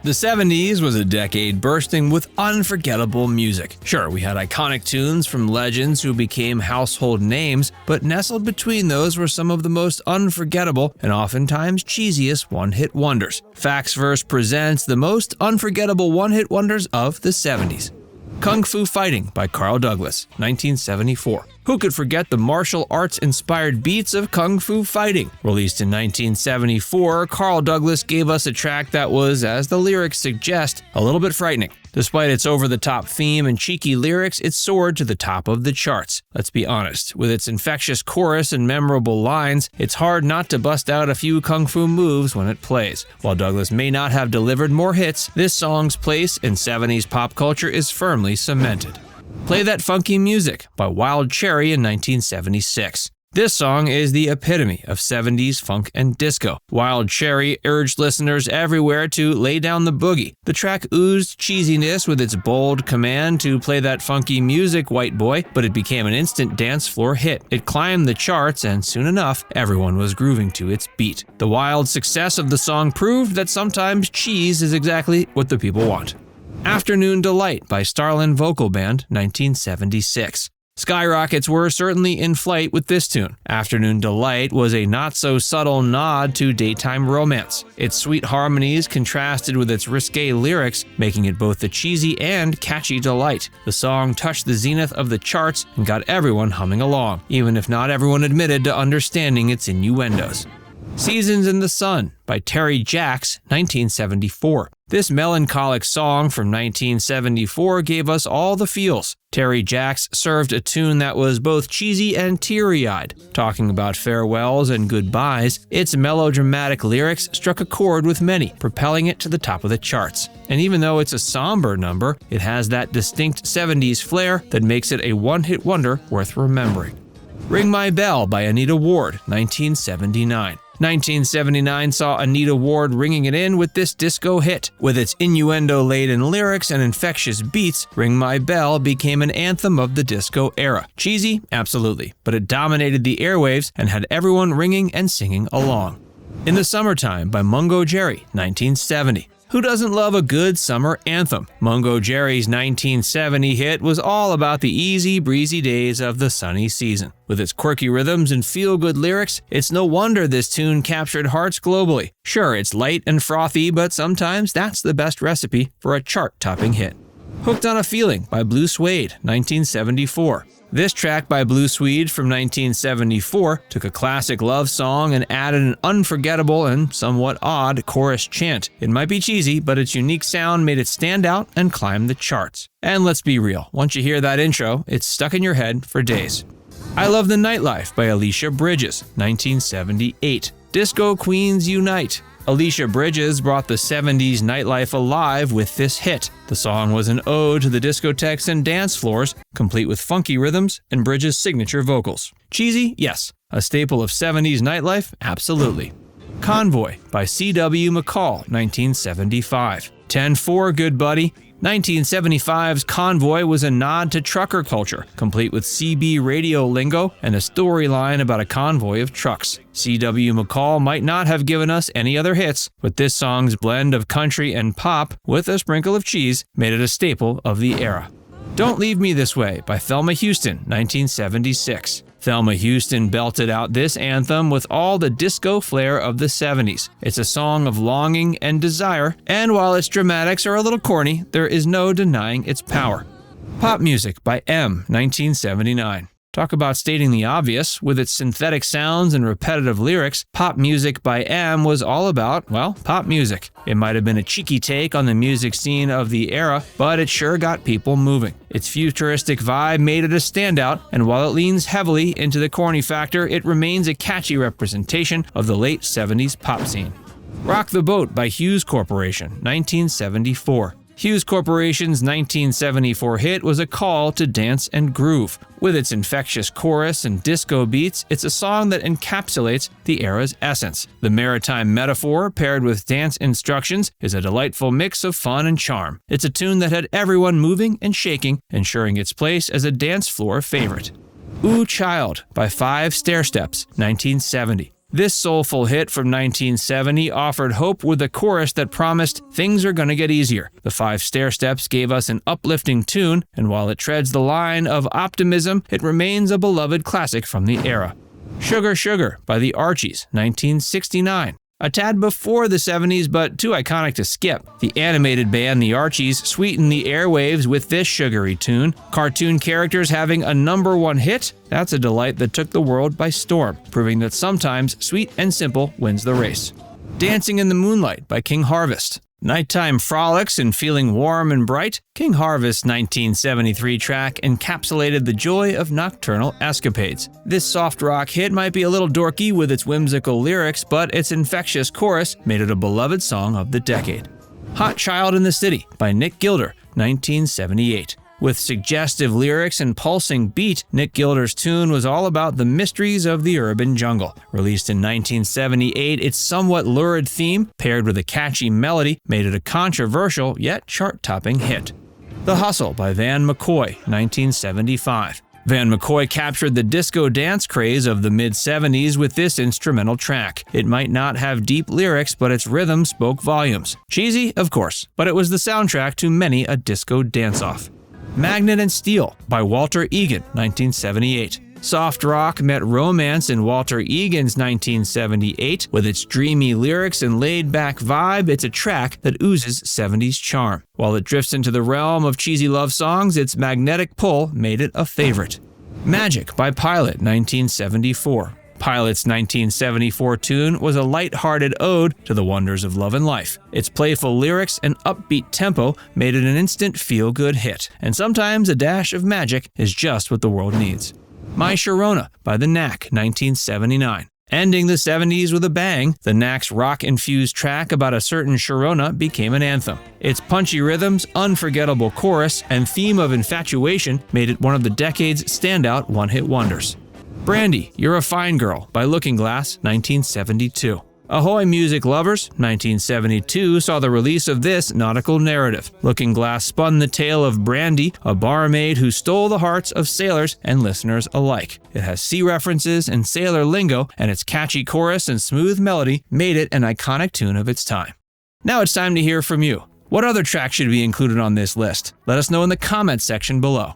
The 70s was a decade bursting with unforgettable music. Sure, we had iconic tunes from legends who became household names, but nestled between those were some of the most unforgettable and oftentimes cheesiest one-hit wonders. Factsverse presents the most unforgettable one-hit wonders of the 70s. Kung Fu Fighting by Carl Douglas, 1974. Who could forget the martial arts-inspired beats of Kung Fu Fighting? Released in 1974, Carl Douglas gave us a track that was, as the lyrics suggest, a little bit frightening. Despite its over-the-top theme and cheeky lyrics, it soared to the top of the charts. Let's be honest, with its infectious chorus and memorable lines, it's hard not to bust out a few kung fu moves when it plays. While Douglas may not have delivered more hits, this song's place in 70s pop culture is firmly cemented. Play That Funky Music by Wild Cherry in 1976. This song is the epitome of 70s funk and disco. Wild Cherry urged listeners everywhere to lay down the boogie. The track oozed cheesiness with its bold command to play that funky music, white boy, but it became an instant dance floor hit. It climbed the charts, and soon enough, everyone was grooving to its beat. The wild success of the song proved that sometimes cheese is exactly what the people want. Afternoon Delight by Starland Vocal Band, 1976. Skyrockets were certainly in flight with this tune. Afternoon Delight was a not-so-subtle nod to daytime romance. Its sweet harmonies contrasted with its risque lyrics, making it both a cheesy and catchy delight. The song touched the zenith of the charts and got everyone humming along, even if not everyone admitted to understanding its innuendos. Seasons in the Sun by Terry Jacks, 1974. This melancholic song from 1974 gave us all the feels. Terry Jacks served a tune that was both cheesy and teary-eyed. Talking about farewells and goodbyes, its melodramatic lyrics struck a chord with many, propelling it to the top of the charts. And even though it's a somber number, it has that distinct 70s flair that makes it a one-hit wonder worth remembering. Ring My Bell by Anita Ward, 1979. 1979 saw Anita Ward ringing it in with this disco hit. With its innuendo-laden lyrics and infectious beats, Ring My Bell became an anthem of the disco era. Cheesy? Absolutely, but it dominated the airwaves and had everyone ringing and singing along. In the Summertime by Mungo Jerry, 1970. Who doesn't love a good summer anthem? Mungo Jerry's 1970 hit was all about the easy, breezy days of the sunny season. With its quirky rhythms and feel-good lyrics, it's no wonder this tune captured hearts globally. Sure, it's light and frothy, but sometimes that's the best recipe for a chart-topping hit. Hooked on a Feeling by Blue Swede, 1974. This track by Blue Swede from 1974 took a classic love song and added an unforgettable and somewhat odd chorus chant. It might be cheesy, but its unique sound made it stand out and climb the charts. And let's be real, once you hear that intro, it's stuck in your head for days. I Love the Nightlife by Alicia Bridges, 1978. Disco Queens Unite. Alicia Bridges brought the 70s nightlife alive with this hit. The song was an ode to the discotheques and dance floors, complete with funky rhythms and Bridges' signature vocals. Cheesy? Yes. A staple of 70s nightlife? Absolutely. Convoy by C.W. McCall, 1975. 10-4, good buddy. 1975's Convoy was a nod to trucker culture, complete with CB radio lingo and a storyline about a convoy of trucks. C.W. McCall might not have given us any other hits, but this song's blend of country and pop, with a sprinkle of cheese, made it a staple of the era. Don't Leave Me This Way by Thelma Houston, 1976. Thelma Houston belted out this anthem with all the disco flair of the 70s. It's a song of longing and desire, and while its dramatics are a little corny, there is no denying its power. Pop Music by M, 1979. Talk about stating the obvious. With its synthetic sounds and repetitive lyrics, Pop Music by M was all about, well, pop music. It might have been a cheeky take on the music scene of the era, but it sure got people moving. Its futuristic vibe made it a standout, and while it leans heavily into the corny factor, it remains a catchy representation of the late 70s pop scene. Rock the Boat by Hues Corporation, 1974. Hues Corporation's 1974 hit was a call to dance and groove. With its infectious chorus and disco beats, it's a song that encapsulates the era's essence. The maritime metaphor, paired with dance instructions, is a delightful mix of fun and charm. It's a tune that had everyone moving and shaking, ensuring its place as a dance floor favorite. Ooh Child by 5 Stairsteps, 1970. This soulful hit from 1970 offered hope with a chorus that promised things are gonna get easier. The 5 Stairsteps gave us an uplifting tune, and while it treads the line of optimism, it remains a beloved classic from the era. Sugar Sugar by the Archies, 1969. A tad before the 70s, but too iconic to skip. The animated band The Archies sweetened the airwaves with this sugary tune. Cartoon characters having a #1 hit? That's a delight that took the world by storm, proving that sometimes sweet and simple wins the race. Dancing in the Moonlight by King Harvest. Nighttime frolics and feeling warm and bright, King Harvest's 1973 track encapsulated the joy of nocturnal escapades. This soft rock hit might be a little dorky with its whimsical lyrics, but its infectious chorus made it a beloved song of the decade. Hot Child in the City by Nick Gilder, 1978. With suggestive lyrics and pulsing beat, Nick Gilder's tune was all about the mysteries of the urban jungle. Released in 1978, its somewhat lurid theme, paired with a catchy melody, made it a controversial yet chart-topping hit. The Hustle by McCoy, 1975. McCoy captured the disco dance craze of the mid-70s with this instrumental track. It might not have deep lyrics, but its rhythm spoke volumes. Cheesy, of course, but it was the soundtrack to many a disco dance-off. Magnet and Steel by Walter Egan, 1978. Soft rock met romance in Walter Egan's 1978. With its dreamy lyrics and laid-back vibe, it's a track that oozes 70s charm. While it drifts into the realm of cheesy love songs, its magnetic pull made it a favorite. Magic by Pilot, 1974. Pilot's 1974 tune was a light-hearted ode to the wonders of love and life. Its playful lyrics and upbeat tempo made it an instant feel-good hit, and sometimes a dash of magic is just what the world needs. My Sharona by the Knack, 1979. Ending the 70s with a bang, the Knack's rock-infused track about a certain Sharona became an anthem. Its punchy rhythms, unforgettable chorus, and theme of infatuation made it one of the decade's standout one-hit wonders. Brandy, You're a Fine Girl by Looking Glass, 1972. Ahoy music lovers, 1972 saw the release of this nautical narrative. Looking Glass spun the tale of Brandy, a barmaid who stole the hearts of sailors and listeners alike. It has sea references and sailor lingo, and its catchy chorus and smooth melody made it an iconic tune of its time. Now it's time to hear from you. What other tracks should be included on this list? Let us know in the comments section below.